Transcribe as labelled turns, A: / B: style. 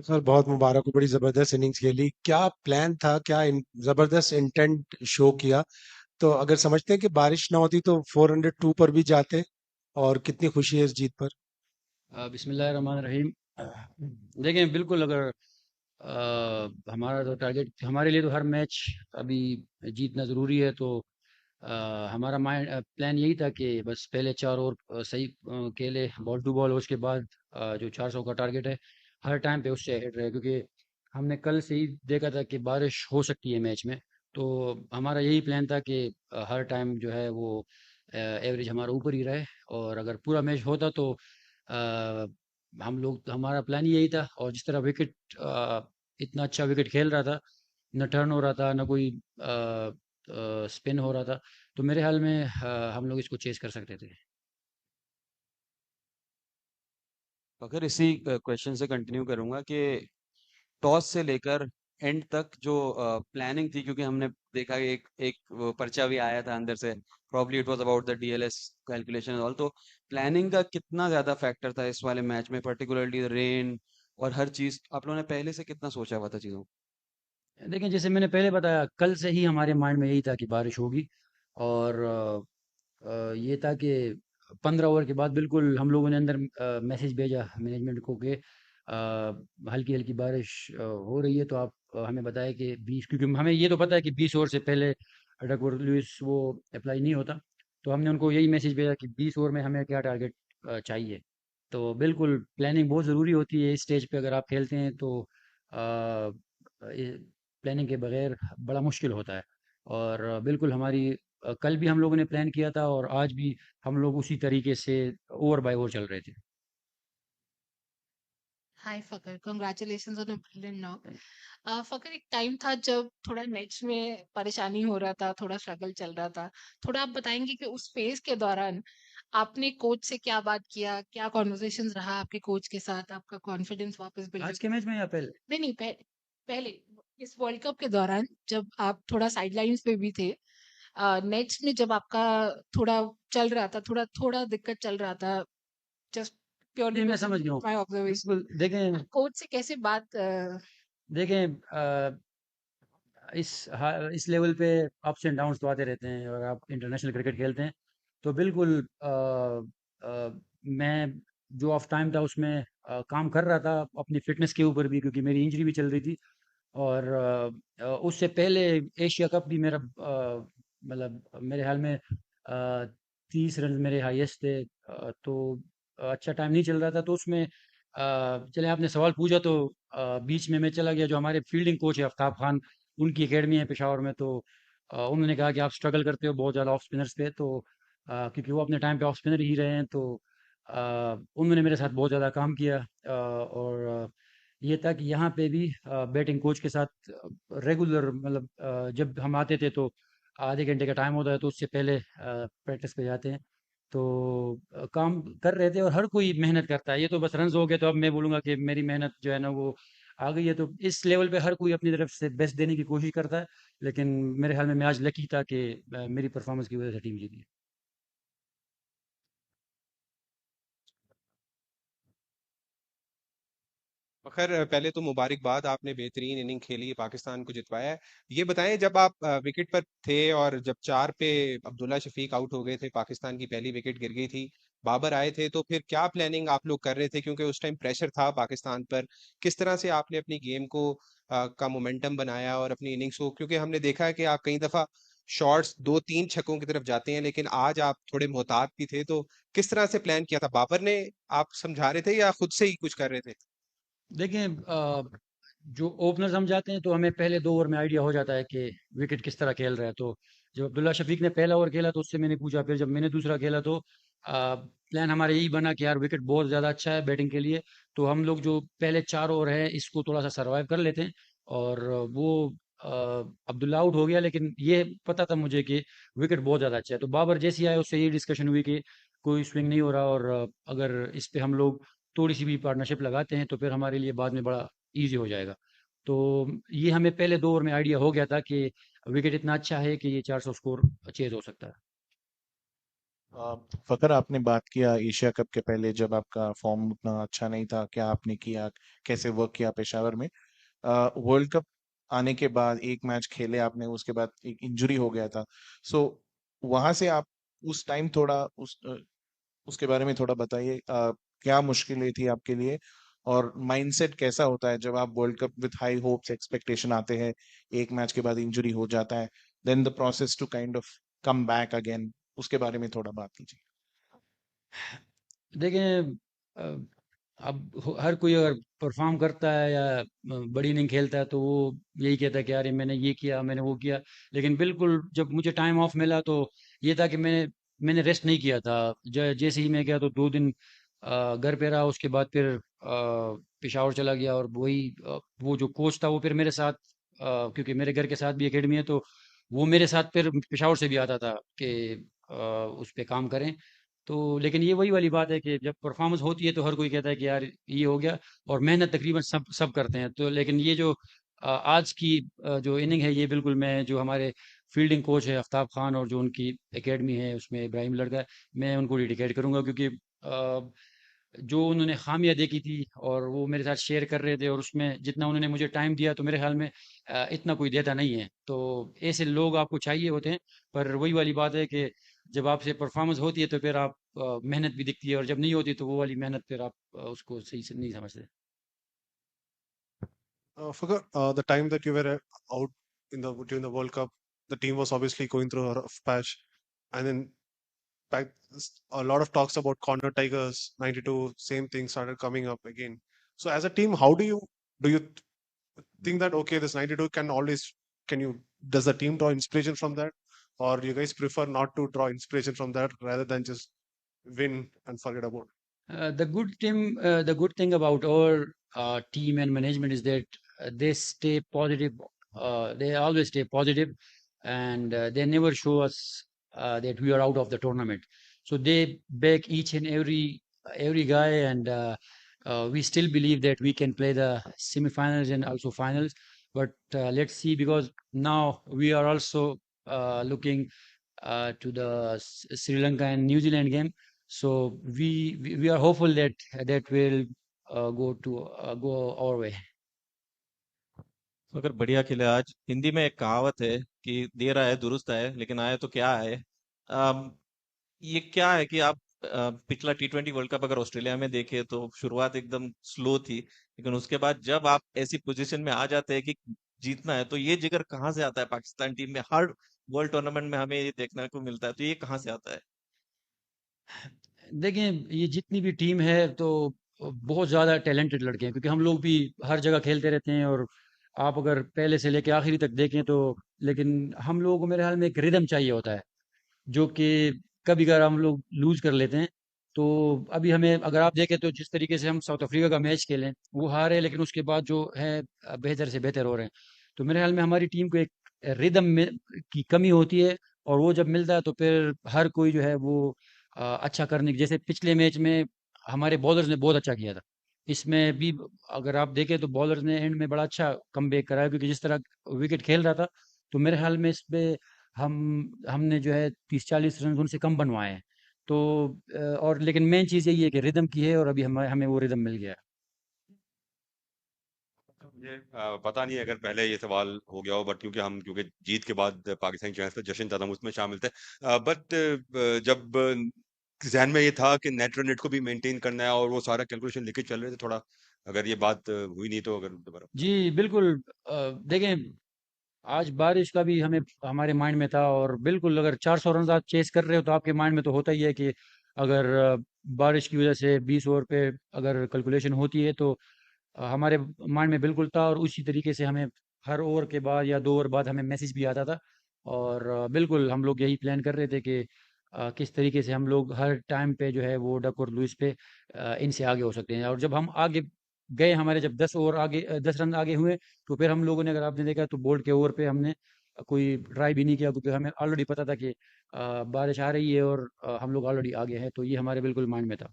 A: Sir बहुत मुबारक हो, बड़ी जबरदस्त इनिंग्स खेली। क्या प्लान था, क्या जबरदस्त इंटेंट शो किया। तो अगर समझते हैं कि बारिश ना होती तो 402 पर भी जाते, और कितनी खुशी है इस जीत पर।
B: बिस्मिल्लाहिर्रहमानिर्रहीम। देखें, बिल्कुल अगर हमारा तो टारगेट, हमारे लिए तो हर मैच अभी जीतना ज़रूरी है। तो हमारा माइंड प्लान यही था कि बस पहले 4 ओवर सही खेले बॉल टू बॉल। उसके बाद जो 400 का टारगेट है हर टाइम पे उससे हेड रहे, क्योंकि हमने कल से ही देखा था कि बारिश हो सकती है मैच में। तो हमारा यही प्लान था कि हर टाइम जो है वो एवरेज हमारा ऊपर ही रहे। और अगर पूरा मैच होता तो अ, हम लोग, हमारा प्लान ही यही था। और जिस तरह विकेट, इतना अच्छा विकेट खेल रहा था, न टर्न हो रहा था, न कोई स्पिन हो रहा था, तो मेरे ख्याल में हम लोग इसको चेस कर सकते थे।
C: अगर इसी क्वेश्चन से कंटिन्यू करूंगा कि टॉस से लेकर एंड तक जो प्लानिंग थी, क्योंकि हमने देखा कि एक एक वो पर्चा भी आया था अंदर से, probably it was about the DLS calculation all. तो प्लानिंग का कितना ज्यादा फैक्टर था इस वाले मैच में, पर्टिकुलरली रेन और हर चीज आप लोगों ने पहले से कितना सोचा हुआ था चीजों को?
B: देखिए, जैसे मैंने पहले बताया, कल से ही हमारे माइंड में यही था कि बारिश होगी। और ये था कि 15 ओवर के बाद बिल्कुल हम लोगों ने अंदर मैसेज भेजा मैनेजमेंट को कि हल्की हल्की बारिश हो रही है, तो आप हमें बताएं कि 20, क्योंकि हमें ये तो पता है कि 20 ओवर से पहले डकवर्थ लुईस वो अप्लाई नहीं होता। तो हमने उनको यही मैसेज भेजा कि 20 ओवर में हमें क्या टारगेट चाहिए। तो बिल्कुल प्लानिंग बहुत ज़रूरी होती है इस स्टेज पे, अगर आप खेलते हैं तो प्लानिंग के बगैर बड़ा मुश्किल होता है। और बिल्कुल हमारी कल भी हम लोगों ने प्लान किया था, और आज भी हम लोग उसी तरीके से ओवर बाय ओवर चल रहे थे।
D: Hi Fakhar, congratulations on a brilliant knock. Fakhar, एक टाइम था जब थोड़ा नेट्स में परेशानी हो रहा था, थोड़ा स्ट्रगल चल रहा था। थोड़ा आप बताएंगे कि उस फेज के दौरान आपने कोच से क्या बात किया, क्या कॉन्वर्सेशंस रहा आपके कोच के साथ, आपका कॉन्फिडेंस वापस बिल्ड?
B: आज के मैच में या पहले?
D: नहीं नहीं, पहले इस वर्ल्ड कप के दौरान जब आप थोड़ा साइडलाइंस पे भी थे, नेट्स में जब आपका थोड़ा चल रहा था, थोड़ा थोड़ा दिक्कत चल रहा था, जस्ट प्योरली
B: जी, मैं
D: बेस्ड
B: समझ गया हूँ।
D: माय ऑब्जर्वेशन,
B: बिल्कुल, देखें
D: कोच से कैसे बात
B: देखें इस लेवल पे अप्स एंड डाउन्स तो आते रहते हैं, और आप इंटरनेशनल क्रिकेट खेलते हैं तो बिल्कुल मैं जो ऑफ टाइम था उसमें काम कर रहा था अपनी फिटनेस के ऊपर भी, क्योंकि मेरी इंजरी भी चल रही थी। और उससे पहले एशिया कप भी मेरा मतलब मेरे हाल में 30 रन मेरे हाईएस्ट थे। तो अच्छा टाइम नहीं चल रहा था, तो उसमें चले आपने सवाल पूछा तो बीच में मैं चला गया। जो हमारे फील्डिंग कोच है आफ्ताब खान, उनकी एकेडमी है पेशावर में, तो उन्होंने कहा कि आप स्ट्रगल करते हो बहुत ज़्यादा ऑफ स्पिनर्स पे। तो क्योंकि वो अपने टाइम पे ऑफ स्पिनर ही रहे हैं, तो उन्होंने मेरे साथ बहुत ज़्यादा काम किया। और ये था कि यहाँ पे भी बैटिंग कोच के साथ रेगुलर, मतलब जब हम आते थे तो आधे घंटे का टाइम होता है, तो उससे पहले प्रैक्टिस पे जाते हैं। तो काम कर रहे थे, और हर कोई मेहनत करता है। ये तो बस रन्स हो गए तो अब मैं बोलूँगा कि मेरी मेहनत जो है ना वो आ गई है। तो इस लेवल पे हर कोई अपनी तरफ से बेस्ट देने की कोशिश करता है। लेकिन मेरे ख्याल में मैं आज लकी था कि मेरी परफॉर्मेंस की वजह से टीम जीती।
E: फखर, पहले तो मुबारकबाद, आपने बेहतरीन इनिंग खेली, पाकिस्तान को जितवाया है। ये बताएं, जब आप विकेट पर थे और जब 4 पे अब्दुल्ला शफीक आउट हो गए थे, पाकिस्तान की पहली विकेट गिर गई थी, बाबर आए थे, तो फिर क्या प्लानिंग आप लोग कर रहे थे, क्योंकि उस टाइम प्रेशर था पाकिस्तान पर? किस तरह से आपने अपनी गेम को का मोमेंटम बनाया और अपनी इनिंग्स को, क्योंकि हमने देखा है कि आप कई दफा शॉट्स 2-3 छक्कों की तरफ जाते हैं, लेकिन आज आप थोड़े मोहतात भी थे। तो किस तरह से प्लान किया था? बाबर ने आप समझा रहे थे या खुद से ही कुछ कर रहे थे?
B: देखें, जो ओपनर्स हम जाते हैं तो हमें पहले 2 ओवर में आइडिया हो जाता है कि विकेट किस तरह खेल रहा है। तो जब अब्दुल्ला शफीक ने पहला ओवर खेला तो उससे मैंने पूछा, फिर जब मैंने दूसरा खेला तो प्लान हमारा यही बना कि यार विकेट बहुत ज़्यादा अच्छा है बैटिंग के लिए, तो हम लोग जो पहले 4 ओवर है इसको थोड़ा सा सरवाइव कर लेते हैं। और वो अ, अब्दुल्ला आउट हो गया, लेकिन ये पता था मुझे कि विकेट बहुत ज़्यादा अच्छा है। तो बाबर जैसे ही आए उससे यही डिस्कशन हुई कि कोई स्विंग नहीं हो रहा, और अगर इस पे हम लोग थोड़ी सी भी पार्टनरशिप लगाते हैं तो फिर हमारे लिए बाद में बड़ा ईज़ी हो जाएगा। तो ये हमें पहले 2 ओवर में आइडिया हो गया था कि विकेट इतना अच्छा है कि ये 400 स्कोर चेज़ हो सकता है।
F: फकर, आपने बात किया एशिया कप के पहले जब आपका फॉर्म उतना अच्छा नहीं था, क्या आपने किया, कैसे वर्क किया पेशावर में। वर्ल्ड कप आने के बाद एक मैच खेले आपने, उसके बाद एक इंजरी हो गया था। सो वहां से आप उस टाइम थोड़ा उसके बारे में थोड़ा बताइए। क्या मुश्किलें थी आपके लिए, और माइंडसेट कैसा होता है जब आप world cup with high hopes expectation आते हैं, एक मैच के बाद इंजरी हो जाता है, then the process to kind of come back again, उसके बारे में थोड़ा बात कीजिए।
B: देखें, हर कोई अगर परफॉर्म करता है या बड़ी इनिंग खेलता है तो वो यही कहता है कि यार ये मैंने ये किया, मैंने वो किया। लेकिन बिल्कुल जब मुझे टाइम ऑफ मिला तो ये था कि मैंने रेस्ट नहीं किया था। जैसे ही मैं गया तो 2 दिन घर पे रहा। उसके बाद फिर पेशावर चला गया, और वही वो जो कोच था वो फिर मेरे साथ, क्योंकि मेरे घर के साथ भी एकेडमी है, तो वो मेरे साथ फिर पेशावर से भी आता था कि उस पे काम करें। तो लेकिन ये वही वाली बात है कि जब परफॉर्मेंस होती है तो हर कोई कहता है कि यार ये हो गया, और मेहनत तकरीबन सब सब करते हैं। तो लेकिन ये जो आज की जो इनिंग है, ये बिल्कुल मैं जो हमारे फील्डिंग कोच है आफ्ताब खान और जो उनकी एकेडमी है उसमें इब्राहिम लड़का है, मैं उनको डेडिकेट करूंगा, क्योंकि जो उन्होंने खामियां देखी थी और वो मेरे साथ शेयर कर रहे थे, और उसमें जितना उन्होंने मुझे टाइम दिया तो मेरे ख्याल में इतना कोई देता नहीं है। तो ऐसे लोग आपको चाहिए होते हैं। पर वही वाली बात है कि जब आपसे परफॉर्मेंस होती है तो फिर आप मेहनत भी दिखती है, और जब नहीं होती तो वो वाली मेहनत फिर आप उसको सही से नहीं समझते।
G: Forgot the time that you were out in the during the World Cup, the team was obviously going through a rough patch, and then back a lot of talks about corner tigers 92, same thing started coming up again. So as a team, how do you think that okay, this 92 can always, can you, does the team draw inspiration from that, or you guys prefer not to draw inspiration from that rather than just win and forget about it?
B: The good thing about our team and management is that they stay positive. They always stay positive, and they never show us that we are out of the tournament. So they back each and every guy, and we still believe that we can play the semifinals and also finals. But let's see, because now we are also looking to the Sri Lanka and New Zealand game. So we are hopeful that that will go our way.
H: तो अगर बढ़िया खेले आज। हिंदी में एक कहावत है कि देर आए दुरुस्त आए, लेकिन आए तो क्या है। अम, ये क्या है कि आप पिछला T20 वर्ल्ड कप अगर ऑस्ट्रेलिया में देखे तो शुरुआत एकदम स्लो थी, लेकिन उसके बाद जब आप ऐसी पोजीशन में आ जाते हैं कि जीतना है, तो ये जिगर कहाँ से आता है पाकिस्तान टीम में। हर वर्ल्ड टूर्नामेंट में हमें ये देखने को मिलता है, तो ये कहाँ से आता है।
B: देखें, ये जितनी भी टीम है तो बहुत ज़्यादा टैलेंटेड लड़के हैं, क्योंकि हम लोग भी हर जगह खेलते रहते हैं। और आप अगर पहले से लेके आखिरी तक देखें तो, लेकिन हम लोगों को मेरे ख्याल में एक रिदम चाहिए होता है, जो कि कभी कभार हम लोग लूज कर लेते हैं। तो अभी हमें अगर आप देखें तो जिस तरीके से हम साउथ अफ्रीका का मैच खेलें, वो हारे, लेकिन उसके बाद जो है बेहतर से बेहतर हो रहे हैं। तो मेरे ख्याल में हमारी टीम को एक रिदम में की कमी होती है, और वो जब मिलता है तो फिर हर कोई जो है वो अच्छा करने की, जैसे पिछले मैच में हमारे बॉलर्स ने बहुत अच्छा किया था। इसमें भी अगर आप देखें तो बॉलर्स ने एंड में बड़ा अच्छा कमबैक करा है, क्योंकि जिस तरह विकेट खेल रहा था, तो मेरे ख्याल में इस पे हम हमने जो है 30-40 रन उनसे कम बनवाए हैं। तो और लेकिन मेन चीज़ यही है कि रिदम की है, और अभी हमें हमें वो रिदम मिल गया है।
I: मुझे पता नहीं अगर पहले ये सवाल हो गया हो, बट क्योंकि जीत के बाद पाकिस्तानी चैनल्स पे जश्न था, तो हम उसमें शामिल थे। बट जब जहन में ये था कि नेट रन रेट को भी मेंटेन करना है और वो सारा कैलकुलेशन लेके चल रहे थे, थोड़ा अगर ये बात हुई नहीं तो अगर दोबारा।
B: जी बिल्कुल। देखें, आज बारिश का भी हमें हमारे माइंड में था, और बिल्कुल अगर 400 रन आप चेस कर रहे हो तो आपके माइंड में तो होता ही है कि अगर बारिश की वजह से 20 ओवर पे अगर कैलकुलेशन होती है तो हमारे माइंड में बिल्कुल था। और उसी तरीके से हमें हर ओवर के बाद या 2 ओवर बाद हमें मैसेज भी आता था। और बिल्कुल हम लोग यही प्लान कर रहे थे कि किस तरीके से हम लोग हर टाइम पे जो है वो डक और लुइस पे इनसे आगे हो सकते हैं। और जब हम आगे गए, हमारे जब 10 ओवर आगे 10 रन आगे हुए, तो फिर हम लोगों ने, अगर आपने देखा तो बोल्ट के ओवर पे हमने कोई ट्राई भी नहीं किया, क्योंकि हमें ऑलरेडी पता था कि बारिश आ रही है और हम लोग ऑलरेडी आगे हैं। तो ये हमारे बिल्कुल माइंड में था।